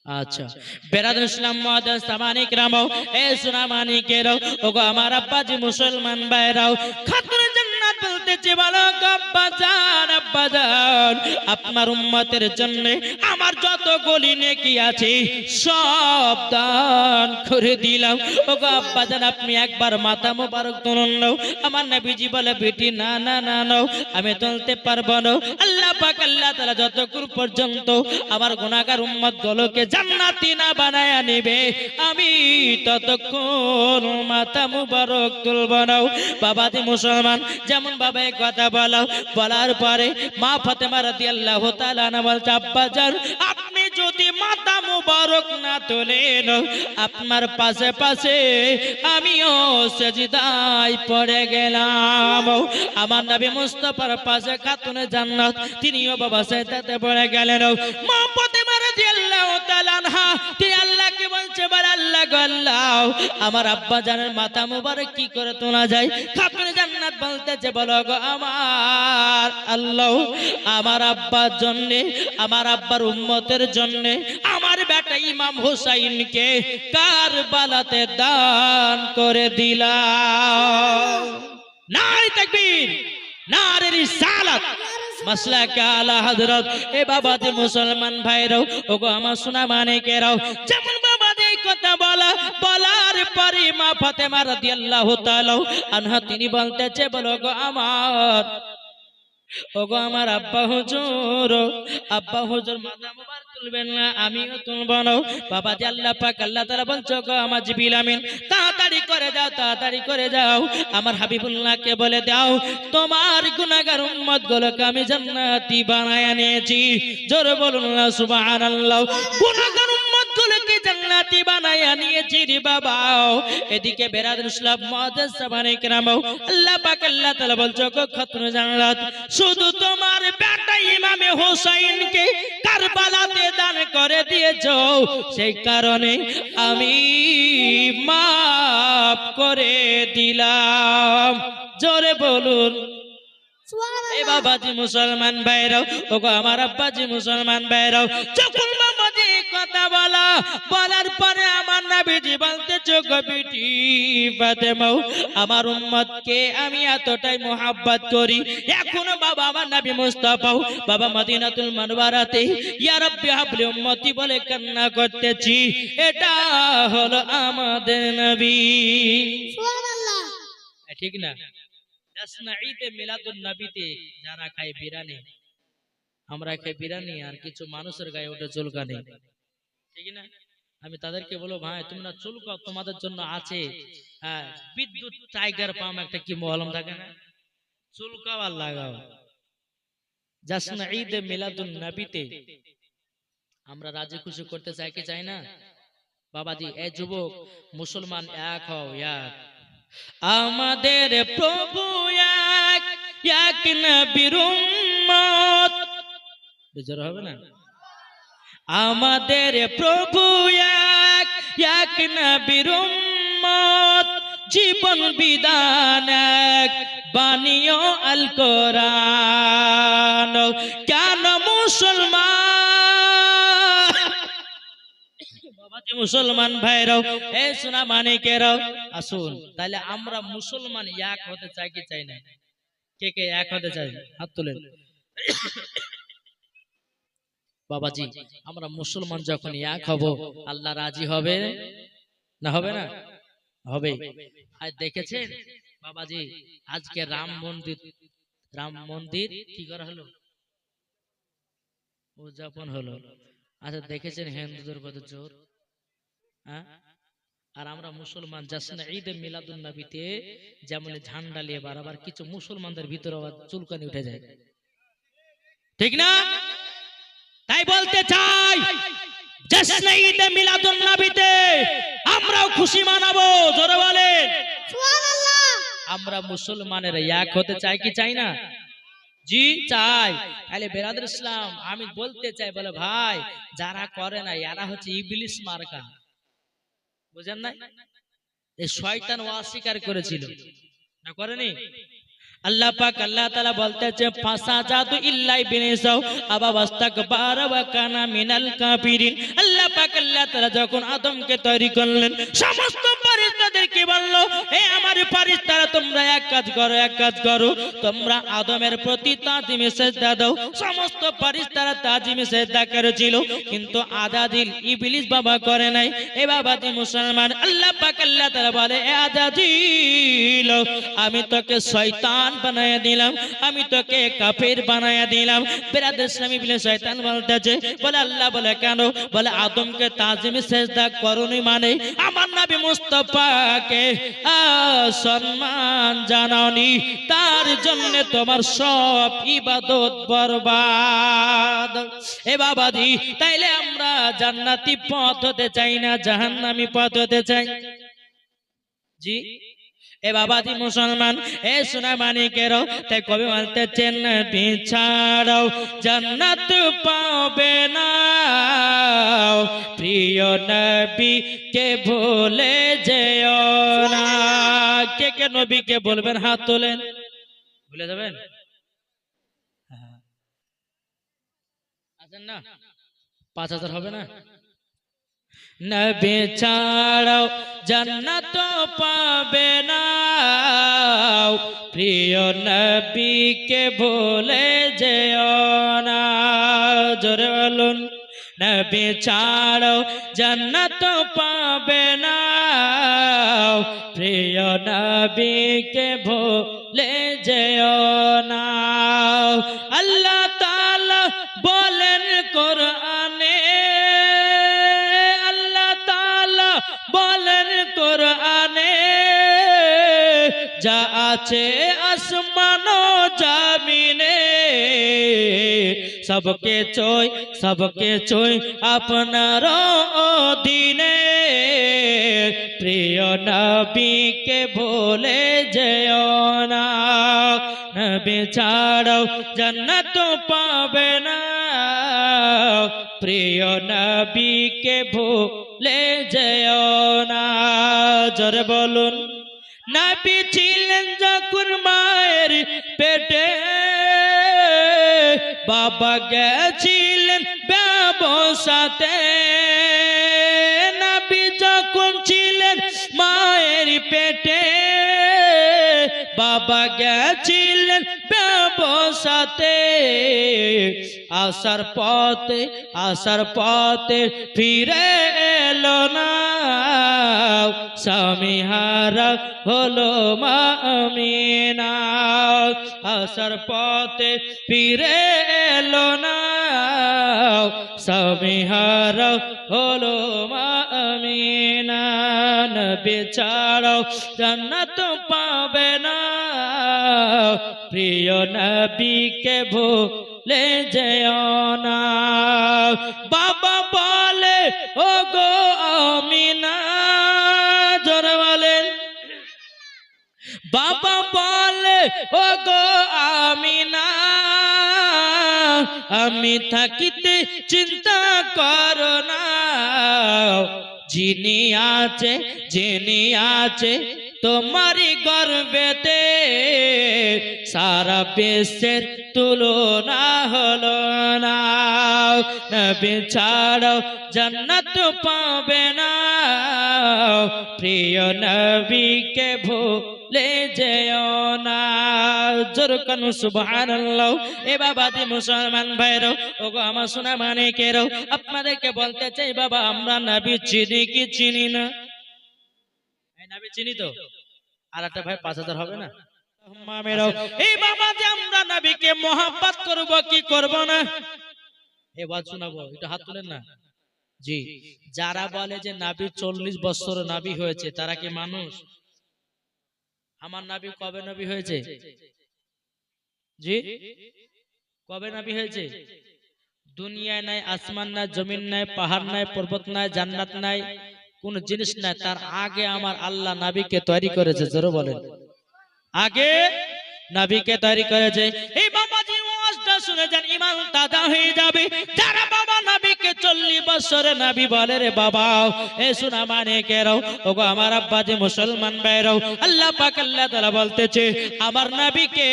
আচ্ছা বেরাদুল ইসলাম মুআদ্দাস সামানিক রামও, এ সোনা মানিকেরাও, ওগো আমার আব্বাজি মুসলমান ভাইরাও, খাতুনে জান্নাত বলতেছে বলো আব্বা জান, আব্বা জান আপনার উম্মতের জন্য আমার যত গলি নেকি আছে সব দান করে দিলাম। ওগো আব্বা জান আপনি একবার মাথা মোবারক তুলুন না। আমার নবীজি বলে বেটি না না না না, আমি তুলতে পারবো না। আল্লাহ পাক আল্লাহ তাআলা যতক্ষণ পর্যন্ত আমার গুনাহগার উম্মত গুলোকে জান্নাতি না বানায়া নেবে আমি ততক্ষণ মাথা মুবারক তুলব না। বাবাজি মুসলমান যেমন বাবা এই কথা বলার পরে মা ফাতেমা রাদিয়াল্লাহু তাআলা আনহা বলছে আব্বা জান আপনি যদি মাথা মুবারক না তোলেন আপনার পাশে পাশে আমিও সিজদায় পড়ে গেলাম। আমার নবী মুস্তাফার পাশে খাতুনে জান্নাত তিনিও বাবা সিজদাতে পড়ে গেলেন। মা ফাতেমা রাদিয়াল্লাহু তাআলা আনহা তিনি আল্লাহকে বলছে বল আল্লাহ গো আল্লাহ আমার আব্বা জানের মাথা মুবারক কি করে তোলা যায়? খাতুনে জান্নাত বলতেছে বলো গো আমার আল্লাহ আমার আব্বার জন্য, আমার আব্বার উম্মতের জন্য আমার বেটা ইমাম হুসাইনকে কারবালাতে দান করে দিলাম। নারে তাকবীর, নারে রিসালাত, মাসলাকে আলা হযরত। এ বাবাজি মুসলমান ভাইরাও, ওগো আমার সোনা মানিকেরাও, যেমন বাবাজি কথা বলার পরে মা ফাতেমা রাদিয়াল্লাহু তাআলা আনহা তিনি বলতেছে বলো গো আমার, ওগো আমার আব্বা হুজুর, আব্বা হুজুর মাথা মুবারক তুলবেন না, আমিও তুলব না। বাবাজি আল্লাহ পাক আল্লাহ তাআলা বলছো গো আমার জিবরিল আমিন তাড়াতাড়ি করে যাও, তাড়াতাড়ি করে যাও, আমার হাবিবুল্লাহকে বলে দাও তোমার গুনাহগার উম্মত গুলোকে আমি জান্নাতি বানায়া নিয়েছি। জোরে বলুন না সুবহানাল্লাহ। গুনাহগার উম্মত গুলোকে জান্নাতি বানায়া নিয়েছি রে বাবা। এদিকে বেরাদুল ইসলাম মুআদ্দাস সামানিক রামও, আল্লাহ পাক আল্লাহ তাআলা বলছো গো খাতুনে জান্নাত শুধু তোমার বেটা ইমামে হোসাইনকে কারবালাতে দান করে দিয়েছো, সেই কারণে আমি মাফ করে দিলাম। জোরে বলুন এ বাবাজি মুসলমান ভাইরাও, ওগো আমার আব্বাজি মুসলমান ভাইরাও, যখন বাবাজি কথা বলার পরে আমার নবীজি বলতেছে গো বিটি ফাতেমা আমার উম্মতকে আমি এতটাই মোহাব্বত করি, এখনো বাবা আমার নবী মুস্তাফা বাবা মদিনাতুল মুনাওয়ারাতে ইয়া রাব্বি হাবলি উম্মতি বলে কান্না করতেছি। এটা হলো আমাদের নবী, সুবহানাল্লাহ, ঠিক না? ঈদে মিলাদুন নবীতে যারা খায় বিরিয়ানি, আমরা খাই বিরিয়ানি আর কিছু মানুষের গায়ে ওঠে চুলকানি, ঠিক না? আমি তাদেরকে বলবো ভাই তোমরা চুলকাও, তোমাদের জন্য আছে বিদ্যুৎ টাইগার পাম একটা কি মলম থাকে না, চুলকাও আর লাগাও। জাসনা ঈদে মিলাদুন নবীতে আমরা রাজি খুশি করতে চাই কি চাই না? বাবাজি এ যুবক মুসলমান এক হও, এক। আমাদের প্রভু এক, এক নবীর উম্মত। বেজার হবে না? আমাদের প্রভু এক, এক নবীর উম্মত। জীবন বিধান এক, বানিও আল কোরআন। কেন মুসলমান, বাবাজি মুসলমান ভাইরাও, এ সোনা মানিকেরাও, আসুন তাহলে আমরা মুসলমান এক হতে চাই কি চাই না? কে কে এক হতে চাই হাত তুলেন। বাবাজি আমরা মুসলমান যখন এক হব, আল্লাহ রাজি হবে না? হবে না? হবে। আজ দেখেছেন বাবাজি, আজকে রাম মন্দির কি করা হলো, উদযাপন হলো। আচ্ছা দেখেছেন হিন্দুদের কত জোর, হ্যাঁ? আর আমরা মুসলমান যাচ্ছি না ঈদে মিলাদুন নবীতে যেমন ঝান্ডা নিয়ে বারবার, কিছু মুসলমানদের ভিতরে চুলকানি উঠে যায়, ঠিক না? তাই বলতে চাই জশ্ন ঈদে মিলাদুন নবীতে আমরাও খুশি মানাবো, জোরে বলেন সুবহানাল্লাহ। আমরা মুসলমানেরা এক হতে চাই কি চাই না? জি চাই। তাহলে বেরাদর ইসলাম আমি বলতে চাই, বলে ভাই যারা করে না এরা হচ্ছে ইবলিস মার্কা, বুঝেন না? এই শয়তান অস্বীকার করেছিল, না করেনি? আল্লাহ পাক আল্লাহ তাআলা বলতেছে ফাসাজাদু ইল্লা ইবলিসাও আবা ওয়াস্তাকবারা ওয়া কানা মিনাল কাফিরিন। আল্লাহ পাক আল্লাহ তাআলা যখন আদমকে তৈরি করলেন, সমস্ত ফেরেশতাদেরকে বলল, হে আমার ফেরেশতারা তোমরা এক কাজ করো, এক কাজ করো, তোমরা আদমের প্রতি তাজিমে সিজদা দাও। সমস্ত ফেরেশতারা তাজিমে সিজদা করেছিল, কিন্তু আজাজিল ইবলিস বাবা করে নাই। এ বাবাজি মুসলমান, আল্লাহ পাক আল্লাহ তাআলা বলে, এ আজাজিল আমি তোকে শয়তান বানায়া দিলাম, আমি তোকে কাফের বানায়া দিলাম। বেরাদর ইসলামী বলে শয়তান বলতেছে, বলে আল্লাহ বলে কেন? বলে আদমকে তাজিমে সিজদা করনি মানে আমার নবী মুস্তাফাকে সম্মান জানাওনি, তার জন্য তোমার সব ইবাদত বরবাদ। এ বাবাজি তাইলে আমরা জান্নাতি পথ হতে চাই না জাহান্নামী পথ হতে চাই? জি। এ বাবাজি মুসলমান, এ সোনা মানিকেরও, তাই কবি বলতেছেন বিছাড়াও জান্নাত পাবে না, প্রিয় নবী কে ভুলে যেও না। কে কে নবীকে বলবেন হাত তোলেন, ভুলে যাবেন? আছেন না? 5000 হবে না? নবী ছাড়াও জান্নাত পাবে না, প্রিয় নবীকে ভুলে যেও না। জোরে বলুন, নবী ছাড়াও জান্নাত পাবে না, প্রিয় নবীকে ভুলে যেও না। আল্লাহ তাআলা বলেন কোরআনে, বলেন কোরআনে, যা আছে আসমান ও জমিনে सबके चोय আপনার অধীনে, প্রিয় নবী কে ভুলে যেও না। নবী ছাড়াও জান্নাত পাবে না, প্রিয় নবী কে ভুলে যেও না। জোরে বলুন, নবী ছিলেন যখন মায়ের পেটে, বাবা গেছিলেন ব্যবসাতে। নবী যখন ছিলেন মায়ের পেটে, বাবা গেছিলেন ব্যবসাতে। আসার পথে ফিরে এলো না, স্বামী হারা হলো মা আমিনা। আসার পথে ফিরে এলো না, স্বামী হারা হলো মা আমিনা। নবী ছাড়াও জান্নাত পাবে না, প্রিয় নবীকে ভুলে যেও না। বাবা বলে ও গো আমিনা, জোরে বলেন। বাবা বলে ও গো আমিনা, আমি থাকিতে চিন্তা করো না, যিনি আছে তোমারই গর্বেতে, সারা বিশ্বের তুলনা হলো না। নবী ছাড়াও জান্নাত পাবে না, প্রিয় নবীকে ভুলে যেও না। জোরে কানু সুবহানাল্লাহ। এ বাবাজি মুসলমান ভাইরো, ওগো আমার সোনা মানিকেরো, আপনাদেরকে বলতে চাই বাবা, আমরা নবী চিনি কি চিনি না? নবী চিনি তো? আর একটা ভাই 5000 হবে না? এই বাবা যে আমরা নবীকে মহব্বত করব কি করব না? এই ওয়াজ শোনাবো, একটু হাত তুলেন না। জি, যারা বলে যে নবী 40 বছর নবী হয়েছে, তারা কি মানুষ? আমার নবী কবে নবী হয়েছে? জি, কবে নবী হয়েছে? দুনিয়ায় নাই, আসমান নাই, জমিন নাই, পাহাড় নাই, পর্বত নাই, জান্নাত নাই, কোন জিনিস নাই, তার আগে আমার আল্লাহ নবীকে তৈরি করেছে। জোরে বলেন, আগে নবীকে তৈরি করেছে। এই বাবাজি ওয়াজটা শুনে যান, ঈমান তাজা হয়ে যাবে। যারা বাবা নবীকে 40 বছরে নবী বলে রে বাবা, এ শোনা মানে কেরাও, ওগো আমার আব্বাজি মুসলমান ভাইরাও, আল্লাহ পাক আল্লাহ তাআলা বলতেছে আমার নবীকে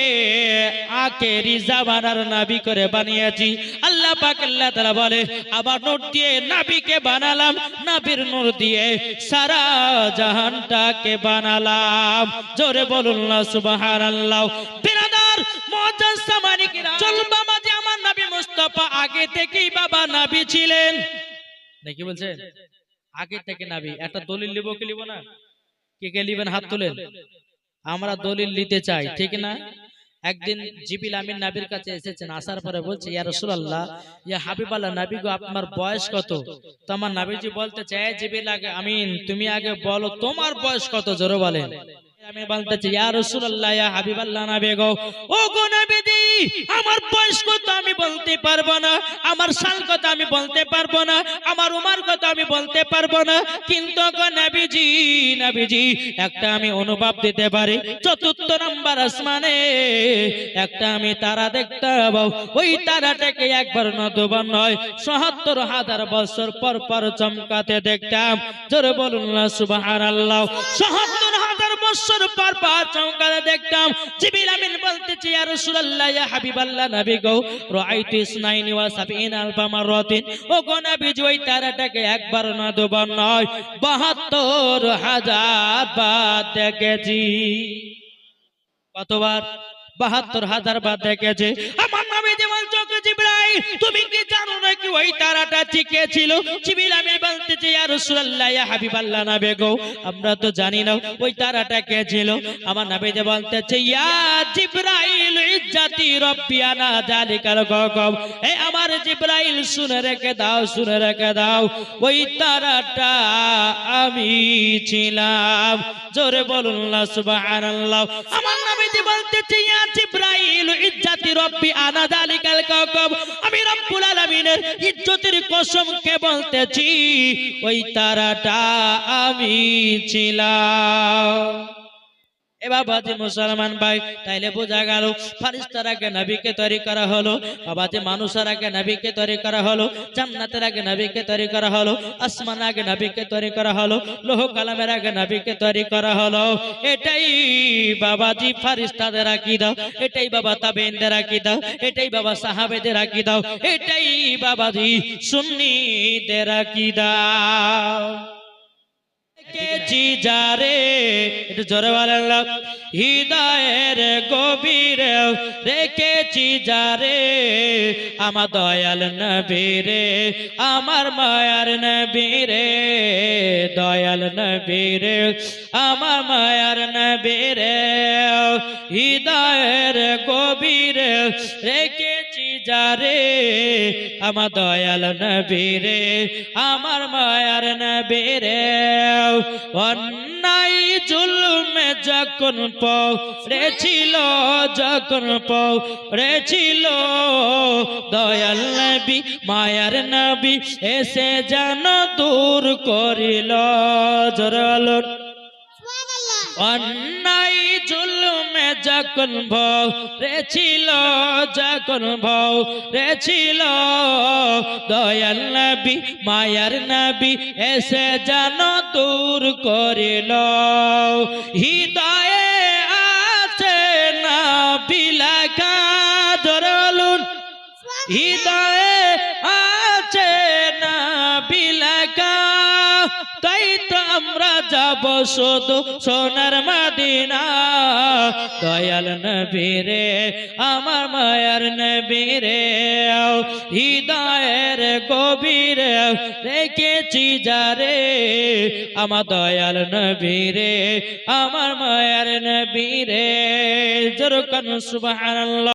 আখেরি জামানার নবী করে বানিয়েছি। আল্লাহ পাক আল্লাহ তাআলা বলে আবার নূর দিয়ে নবীকে বানালাম, নবীর নূর দিয়ে সারা জাহানটাকে বানালাম। জোরে বলুন না সুবহানাল্লাহ। বিরাদার মুআজ্জাজ সামানিকেরা, চল বাবা যে আমার নবী মুস্তাফা আগে থেকেই বাবা নবী ছিলেন। নাকি বলছেন? আগে থেকে নবী। একটা দলিল লিব কি লিব না? কে লিবেন হাত তুলেন। আমরা দলিল নিতে চাই, ঠিক না? একদিন জিবরিল আমিন নবীর কাছে এসেছেন, আসার পরে বলছে ইয়া রাসূলুল্লাহ, ইয়া হাবিবাল্লাহ, নবী গো আপনার বয়স কত? তো আমার নবীজি বলতে চায় জিবরিল আগে আমিন তুমি আগে বলো তোমার বয়স কত, জোরে বলেন। আমি বলতেছি ইয়া রাসূলুল্লাহ, ইয়া হাবিবাল্লাহ, নবী গো, ও গো নবীজি আমার বয়স কত আমি বলতে পারবো না, আমার সাল কত আমি বলতে পারবো না, আমার উমর কত আমি বলতে পারবো না, কিন্তু গো নবীজি একটা আমি অনুভব দিতে পারি, চতুর্থ নাম্বার আসমানে একটা আমি তারা দেখতে পাবো, ওই তারাটাকে একবার না দুবার নয় ৭৭,০০০ বছর পর পর চমকাতে দেখতাম। জোরে বলুন না সুবহানাল্লাহ। ৭৭,০০০ বছর পর পর চমকাতে দেখতাম। জিবরিল আমিন বলতেছে ইয়া রাসূলুল্লাহ, ইয়া হাবিবাল্লাহ, নবী গো রাআইতু ৭২ মাররাতিন, ও গো নবীজি ওই তারাটাকে একবার না দুবার নয় ৭২,০০০ বার দেখেছি। কতবার? ৭২,০০০ বার দেখেছে। আমার নবী যেমন চোখে জিবরাইল, তুমি কি জানো নাকি ওই তারাটা টিকে ছিল? জিবরিল আমিন বলতেছে ইয়া রাসূলুল্লাহ, ইয়া হাবিবাল্লাহ, নবী গো আমরা তো জানি না ওই তারাটা কে ছিল। আমার নবী যে বলতেছে ইয়া জিবরাইল ইজ্জাতি রব্বি আনা যালিকাল কওকব, এই আমার জিবরাইল শুনে রেখে দাও, ওই তারাটা আমি ছিলাম। জোরে বলুন না সুবহানাল্লাহ। আমার নবী যে বলতেছে ইয়া জিবরাইল ইজ্জাতি রব্বি আনা যালিকাল কওকব, আমি রব্বুল আলামিনের ইজ্জতের কসমকে বলতেছি ওই তারাটা আমি ছিলাম। এ বাবাজি মুসলমান ভাই, তাইলে বোঝা গেল ফেরেশতার আগে নবীকে তৈরি করা হলো, বাবাজি মানুষের আগে নবীকে তৈরি করা হলো, জান্নাতের আগে নবীকে তৈরি করা হলো, আসমান আগে নবীকে তৈরি করা হলো, লৌহ কালামের আগে নবীকে তৈরি করা হলো। এটাই বাবাজি ফেরেশতাদের আকীদা, এটাই বাবা তাবেঈনদের আকীদা, এটাই বাবা সাহাবেদের আকীদা, এটাই বাবাজি সুন্নিদের আকীদা। রেখেছি যারে, একটু জোরে বলেন হৃদয়ের গভীরে রেখেছি যারে, আমার দয়াল নবী রে, আমার মায়ার নবী রে, দয়াল নবী রে, আমার মায়ার নবী রে, হৃদয়ের গভীরে রেখেছি যারে, আমার দয়াল নবী রে, আমার মায়ার নবী রে, অন্যায় জুলমে যখন পড়েছিল দয়াল নবী মায়ার নবী এসে যেন দূর করিল জরালন অন্যায় জুলুমে যখন ভরেছিল দয়াল নবী মায়ার নবী এসে যেন দূর করিল হৃদয়ে আছে না বিলাকা ধরলুন হৃদয়ে আছে না বিলাকা তাই তো আমরা যাব শুধু সোনার মদিনা দয়াল নবী রে আমার মায়ার নবী রে হৃদয়ের গভীরে রেখেছি যারে আমার দয়াল নবী রে আমার মায়ার নবী রে জোরে কান সুবহানাল্লাহ।